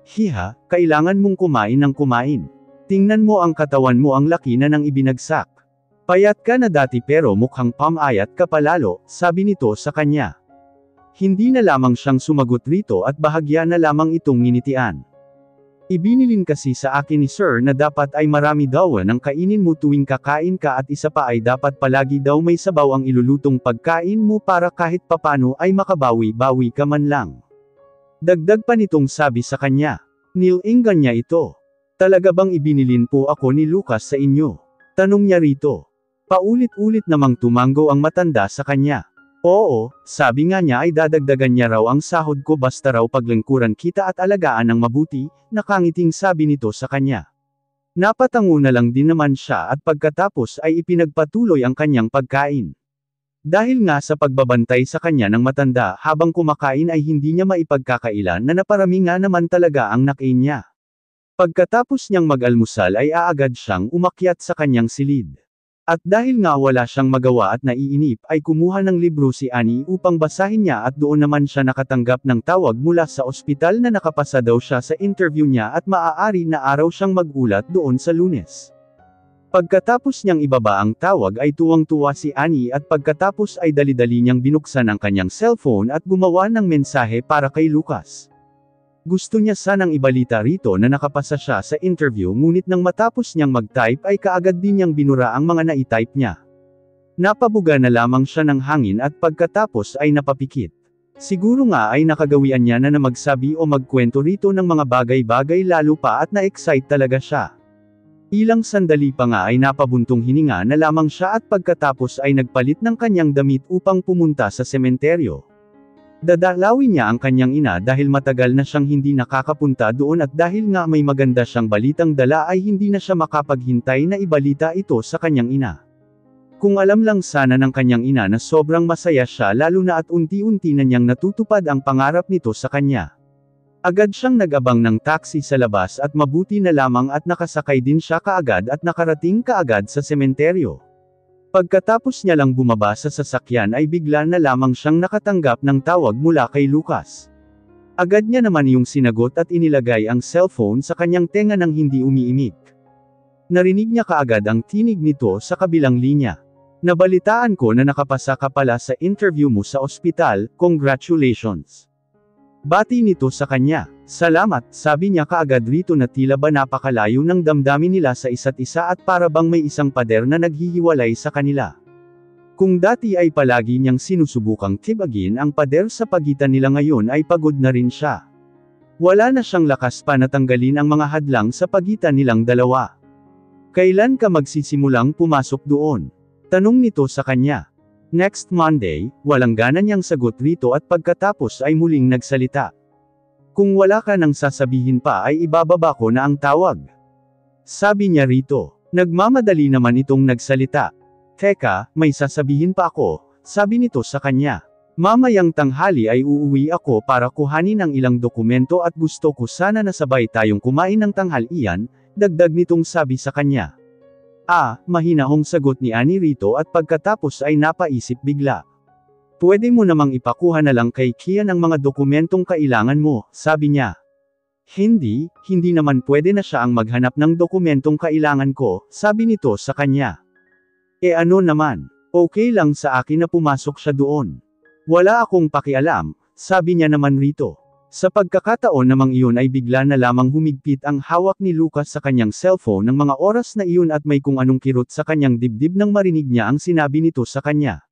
Hiha, kailangan mong kumain ng kumain. Tingnan mo ang katawan mo, ang laki na nang ibinagsak. Payat ka na dati pero mukhang pamayat ka palalo, sabi nito sa kanya. Hindi na lamang siyang sumagot rito at bahagya na lamang itong nginitian. Ibinilin kasi sa akin ni Sir na dapat ay marami daw ng kainin mo tuwing kakain ka at isa pa ay dapat palagi daw may sabaw ang ilulutong pagkain mo para kahit papano ay makabawi-bawi ka man lang. Dagdag pa nitong sabi sa kanya. Nilinggan niya ito. Talaga bang ibinilin po ako ni Lucas sa inyo? Tanong niya rito. Paulit-ulit namang tumanggo ang matanda sa kanya. Oo, sabi nga niya ay dadagdagan niya raw ang sahod ko basta raw paglingkuran kita at alagaan ng mabuti, nakangiting sabi nito sa kanya. Napatango na lang din naman siya at pagkatapos ay ipinagpatuloy ang kanyang pagkain. Dahil nga sa pagbabantay sa kanya ng matanda habang kumakain ay hindi niya maipagkakailan na naparami nga naman talaga ang nakain niya. Pagkatapos niyang mag-almusal ay aagad siyang umakyat sa kanyang silid. At dahil nga wala siyang magawa at naiinip ay kumuha ng libro si Annie upang basahin niya at doon naman siya nakatanggap ng tawag mula sa ospital na nakapasa daw siya sa interview niya at maaari na araw siyang mag-ulat doon sa Lunes. Pagkatapos niyang ibaba ang tawag ay tuwang-tuwa si Annie at pagkatapos ay dali-dali niyang binuksan ang kanyang cellphone at gumawa ng mensahe para kay Lucas. Gusto niya sanang ibalita rito na nakapasa siya sa interview, ngunit nang matapos niyang mag-type ay kaagad din niyang binura ang mga na-type niya. Napabuga na lamang siya ng hangin at pagkatapos ay napapikit. Siguro nga ay nakagawian niya na magsabi o magkwento rito ng mga bagay-bagay lalo pa at na-excite talaga siya. Ilang sandali pa nga ay napabuntong hininga na lamang siya at pagkatapos ay nagpalit ng kanyang damit upang pumunta sa sementeryo. Dadalawin niya ang kanyang ina dahil matagal na siyang hindi nakakapunta doon at dahil nga may maganda siyang balitang dala ay hindi na siya makapaghintay na ibalita ito sa kanyang ina. Kung alam lang sana ng kanyang ina na sobrang masaya siya lalo na at unti-unti na niyang natutupad ang pangarap nito sa kanya. Agad siyang nag-abang ng taxi sa labas at mabuti na lamang at nakasakay din siya kaagad at nakarating kaagad sa sementeryo. Pagkatapos niya lang bumaba sa sasakyan ay bigla na lamang siyang nakatanggap ng tawag mula kay Lucas. Agad niya naman yung sinagot at inilagay ang cellphone sa kanyang tenga nang hindi umiimik. Narinig niya kaagad ang tinig nito sa kabilang linya. Nabalitaan ko na nakapasa ka pala sa interview mo sa ospital, congratulations. Bati nito sa kanya. Salamat, sabi niya kaagad rito na tila ba napakalayo ng damdamin nila sa isa't isa at para bang may isang pader na naghihiwalay sa kanila. Kung dati ay palagi niyang sinusubukang tibagin ang pader sa pagitan nila ngayon ay pagod na rin siya. Wala na siyang lakas pa na tanggalin ang mga hadlang sa pagitan nilang dalawa. Kailan ka magsisimulang pumasok doon? Tanong nito sa kanya. Next Monday, walang gana niyang sagot rito at pagkatapos ay muling nagsalita. Kung wala ka nang sasabihin pa ay ibababa ko na ang tawag. Sabi niya rito. Nagmamadali naman itong nagsalita. Teka, may sasabihin pa ako, sabi nito sa kanya. Mamayang tanghali ay uuwi ako para kuhanin ang ilang dokumento at gusto ko sana na sabay tayong kumain ng tanghalian, dagdag nitong sabi sa kanya. Mahinahong sagot ni Annie rito at pagkatapos ay napaisip bigla. Pwede mo namang ipakuha na lang kay Kian ang mga dokumentong kailangan mo, sabi niya. Hindi naman pwede na siya ang maghanap ng dokumentong kailangan ko, sabi nito sa kanya. Ano naman, okay lang sa akin na pumasok siya doon. Wala akong pakialam, sabi niya naman rito. Sa pagkakataon namang iyon ay bigla na lamang humigpit ang hawak ni Lucas sa kanyang cellphone ng mga oras na iyon at may kung anong kirot sa kanyang dibdib nang marinig niya ang sinabi nito sa kanya.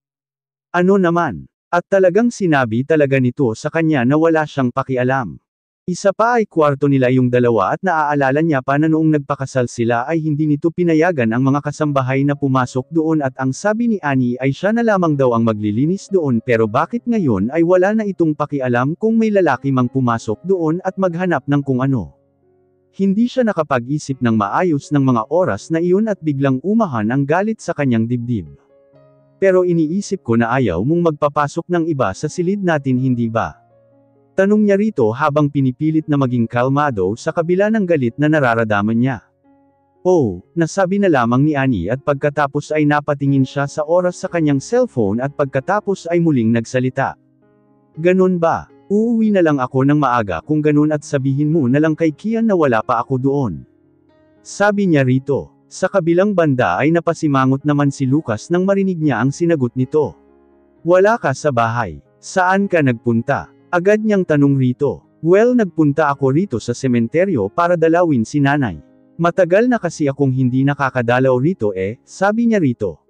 Ano naman? At talagang sinabi talaga nito sa kanya na wala siyang pakialam. Isa pa ay kwarto nila yung dalawa at naaalala niya pa na noong nagpakasal sila ay hindi nito pinayagan ang mga kasambahay na pumasok doon at ang sabi ni Annie ay siya na lamang daw ang maglilinis doon pero bakit ngayon ay wala na itong pakialam kung may lalaki mang pumasok doon at maghanap ng kung ano. Hindi siya nakapag-isip ng maayos ng mga oras na iyon at biglang umahan ang galit sa kanyang dibdib. Pero iniisip ko na ayaw mong magpapasok ng iba sa silid natin hindi ba? Tanong niya rito habang pinipilit na maging kalmado sa kabila ng galit na nararamdaman niya. Nasabi na lamang ni Annie at pagkatapos ay napatingin siya sa oras sa kanyang cellphone at pagkatapos ay muling nagsalita. Ganun ba? Uuwi na lang ako ng maaga kung ganun at sabihin mo na lang kay Kian na wala pa ako doon. Sabi niya rito. Sa kabilang banda ay napasimangot naman si Lucas nang marinig niya ang sinagot nito. Wala ka sa bahay. Saan ka nagpunta? Agad niyang tanong rito. Well, nagpunta ako rito sa sementeryo para dalawin si nanay. Matagal na kasi akong hindi nakakadalaw rito sabi niya rito.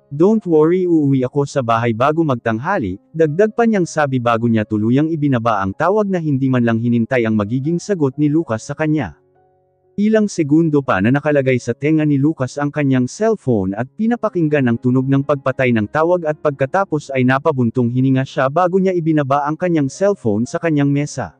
Don't worry, uuwi ako sa bahay bago magtanghali, dagdag pa niyang sabi bago niya tuluyang ibinaba ang tawag na hindi man lang hinintay ang magiging sagot ni Lucas sa kanya. Ilang segundo pa na nakalagay sa tenga ni Lucas ang kanyang cellphone at pinapakinggan ang tunog ng pagpatay ng tawag at pagkatapos ay napabuntong hininga siya bago niya ibinaba ang kanyang cellphone sa kanyang mesa.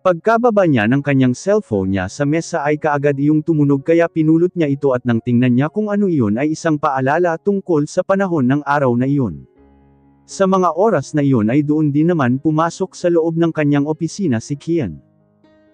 Pagkababa niya ng kanyang cellphone niya sa mesa ay kaagad iyong tumunog kaya pinulot niya ito at nang tingnan niya kung ano iyon ay isang paalala tungkol sa panahon ng araw na iyon. Sa mga oras na iyon ay doon din naman pumasok sa loob ng kanyang opisina si Kian.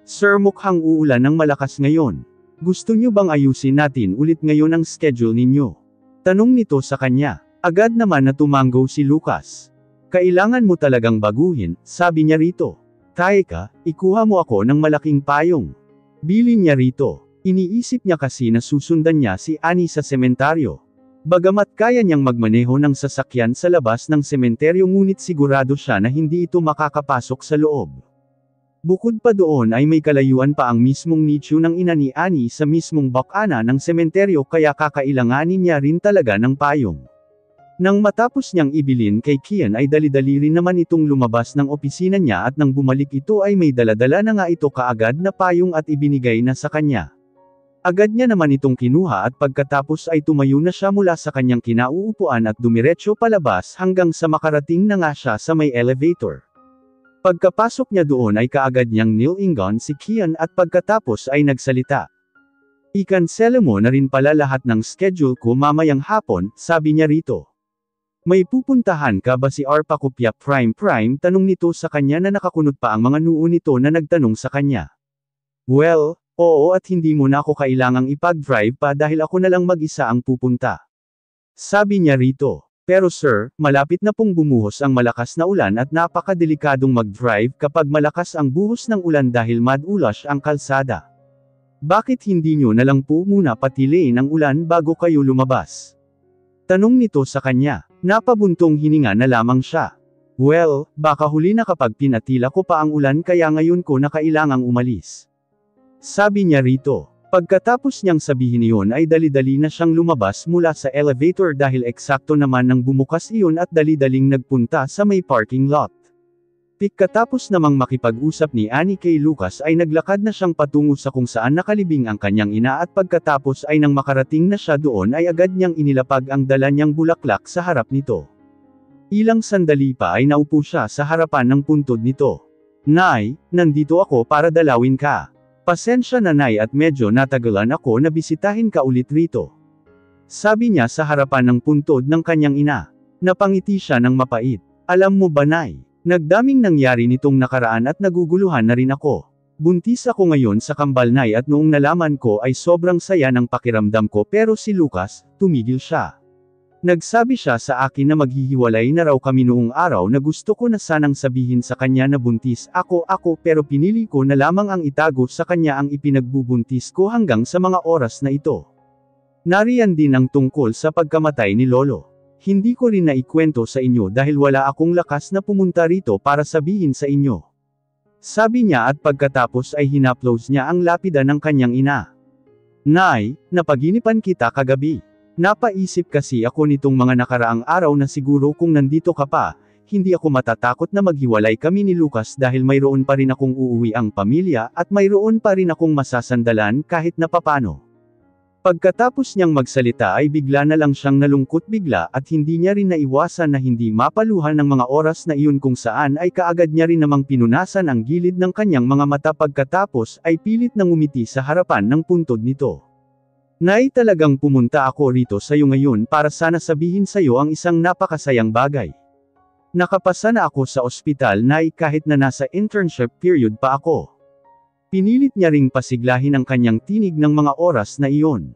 Sir, mukhang uulan ng malakas ngayon. Gusto niyo bang ayusin natin ulit ngayon ang schedule ninyo? Tanong nito sa kanya. Agad naman na tumanggo si Lucas. Kailangan mo talagang baguhin, sabi niya rito. Teka, ikuha mo ako ng malaking payong. Bilin niya rito. Iniisip niya kasi na susundan niya si Annie sa sementeryo. Bagamat kaya niyang magmaneho ng sasakyan sa labas ng sementeryo ngunit sigurado siya na hindi ito makakapasok sa loob. Bukod pa doon ay may kalayuan pa ang mismong nicho ng ina ni Annie sa mismong bakana ng sementeryo kaya kakailanganin niya rin talaga ng payong. Nang matapos niyang ibilin kay Kian ay dali-dali rin naman itong lumabas ng opisina niya at nang bumalik ito ay may daladala na nga ito kaagad na payong at ibinigay na sa kanya. Agad niya naman itong kinuha at pagkatapos ay tumayo na siya mula sa kanyang kinauupuan at dumiretso palabas hanggang sa makarating na nga siya sa may elevator. Pagkapasok niya doon ay kaagad niyang nilingon si Kian at pagkatapos ay nagsalita. Ikansela mo na rin pala lahat ng schedule ko mamayang hapon, sabi niya rito. May pupuntahan ka ba si Arpa Kopya Prime? Tanong nito sa kanya na nakakunot pa ang mga noo nito na nagtanong sa kanya. Well, oo at hindi mo na ako kailangang ipag-drive pa dahil ako na lang mag-isa ang pupunta. Sabi niya rito. Pero sir, malapit na pong bumuhos ang malakas na ulan at napakadelikadong mag-drive kapag malakas ang buhos ng ulan dahil madulas ang kalsada. Bakit hindi nyo na lang po muna patiliin ang ulan bago kayo lumabas? Tanong nito sa kanya. Napabuntong hininga na lamang siya. Well, baka huli na kapag pinatila ko pa ang ulan kaya ngayon ko na kailangang umalis. Sabi niya rito. Pagkatapos niyang sabihin iyon ay dali-dali na siyang lumabas mula sa elevator dahil eksakto naman nang bumukas iyon at dali-daling nagpunta sa may parking lot. Pagkatapos namang makipag-usap ni Annie kay Lucas ay naglakad na siyang patungo sa kung saan nakalibing ang kanyang ina at pagkatapos ay nang makarating na siya doon ay agad niyang inilapag ang dala niyang bulaklak sa harap nito. Ilang sandali pa ay naupo siya sa harapan ng puntod nito. Nay, nandito ako para dalawin ka. Pasensya na nay at medyo natagalan ako na bisitahin ka ulit rito. Sabi niya sa harapan ng puntod ng kanyang ina. Napangiti siya ng mapait. Alam mo ba nay, nagdaming nangyari nitong nakaraan at naguguluhan na rin ako. Buntis ako ngayon sa kambal nay at noong nalaman ko ay sobrang saya ng pakiramdam ko pero si Lucas, tumigil siya. Nagsabi siya sa akin na maghihiwalay na raw kami noong araw na gusto ko na sanang sabihin sa kanya na buntis ako pero pinili ko na lamang ang itago sa kanya ang ipinagbubuntis ko hanggang sa mga oras na ito. Nariyan din ang tungkol sa pagkamatay ni Lolo. Hindi ko rin naikwento sa inyo dahil wala akong lakas na pumunta rito para sabihin sa inyo. Sabi niya at pagkatapos ay hinaplos niya ang lapida ng kanyang ina. Nay, napaginipan kita kagabi. Napaisip kasi ako nitong mga nakaraang araw na siguro kung nandito ka pa, hindi ako matatakot na maghiwalay kami ni Lucas dahil mayroon pa rin akong uuwi ang pamilya at mayroon pa rin akong masasandalan kahit na papano. Pagkatapos niyang magsalita ay bigla na lang siyang nalungkot bigla at hindi niya rin naiwasan na hindi mapaluhan ng mga oras na iyon kung saan ay kaagad niya rin namang pinunasan ang gilid ng kanyang mga mata pagkatapos ay pilit nang umiti sa harapan ng puntod nito. Nay, talagang pumunta ako rito sa iyo ngayon para sana sabihin sa iyo ang isang napakasayang bagay. Nakapasa na ako sa ospital nay kahit na nasa internship period pa ako. Pinilit niya ring pasiglahin ang kanyang tinig ng mga oras na iyon.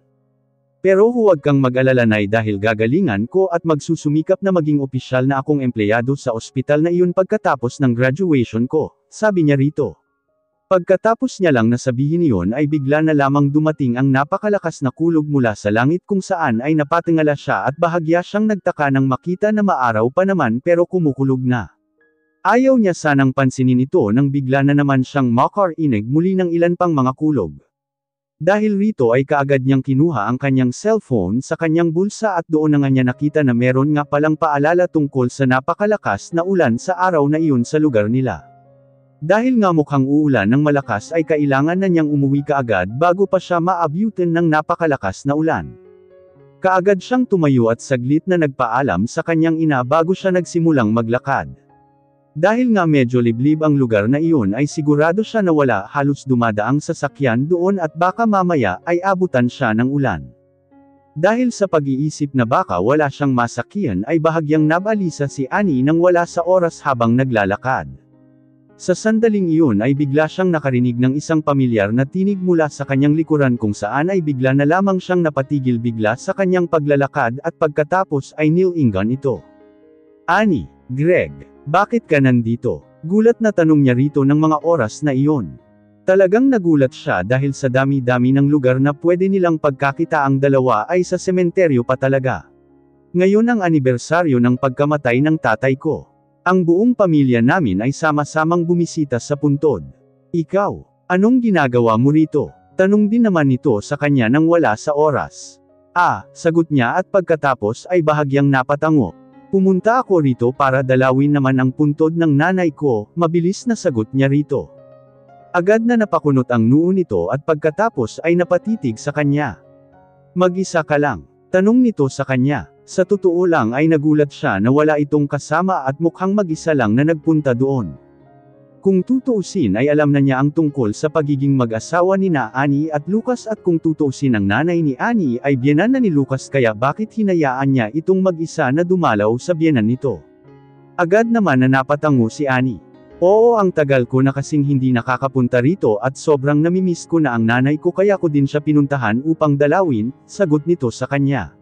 Pero huwag kang mag-alala nay dahil gagalingan ko at magsusumikap na maging opisyal na akong empleyado sa ospital na iyon pagkatapos ng graduation ko, sabi niya rito. Pagkatapos niya lang nasabihin iyon ay bigla na lamang dumating ang napakalakas na kulog mula sa langit kung saan ay napatingala siya at bahagya siyang nagtaka nang makita na maaraw pa naman pero kumukulog na. Ayaw niya sanang pansinin ito nang bigla na naman siyang makarinig muli ng ilan pang mga kulog. Dahil rito ay kaagad niyang kinuha ang kanyang cellphone sa kanyang bulsa at doon na nga niya nakita na meron nga palang paalala tungkol sa napakalakas na ulan sa araw na iyon sa lugar nila. Dahil nga mukhang uulan ng malakas ay kailangan na niyang umuwi kaagad bago pa siya maabutan ng napakalakas na ulan. Kaagad siyang tumayo at saglit na nagpaalam sa kanyang ina bago siya nagsimulang maglakad. Dahil nga medyo liblib ang lugar na iyon ay sigurado siya na wala halos dumadaang sasakyan doon at baka mamaya ay abutan siya ng ulan. Dahil sa pag-iisip na baka wala siyang masakyan ay bahagyang nabalisa si Annie nang wala sa oras habang naglalakad. Sa sandaling iyon ay bigla siyang nakarinig ng isang pamilyar na tinig mula sa kanyang likuran kung saan ay bigla na lamang siyang napatigil bigla sa kanyang paglalakad at pagkatapos ay nilingan ito. Annie, Greg, bakit ka nandito? Gulat na tanong niya rito ng mga oras na iyon. Talagang nagulat siya dahil sa dami-dami ng lugar na pwede nilang pagkakita ang dalawa ay sa sementeryo pa talaga. Ngayon ang anibersaryo ng pagkamatay ng tatay ko. Ang buong pamilya namin ay sama-samang bumisita sa puntod. Ikaw, anong ginagawa mo rito? Tanong din naman nito sa kanya nang wala sa oras. Sagot niya at pagkatapos ay bahagyang napatango. Pumunta ako rito para dalawin naman ang puntod ng nanay ko, mabilis na sagot niya rito. Agad na napakunot ang noo nito at pagkatapos ay napatitig sa kanya. Mag-isa ka lang? Tanong nito sa kanya. Sa totoo lang ay nagulat siya na wala itong kasama at mukhang mag-isa lang na nagpunta doon. Kung tutuusin ay alam na niya ang tungkol sa pagiging mag-asawa ni Annie at Lucas at kung tutuusin ang nanay ni Annie ay biyenan na ni Lucas kaya bakit hinayaan niya itong mag-isa na dumalaw sa biyenan nito. Agad naman na napatango si Annie. Oo, ang tagal ko na kasing hindi nakakapunta rito at sobrang namimiss ko na ang nanay ko kaya ko din siya pinuntahan upang dalawin, sagot nito sa kanya.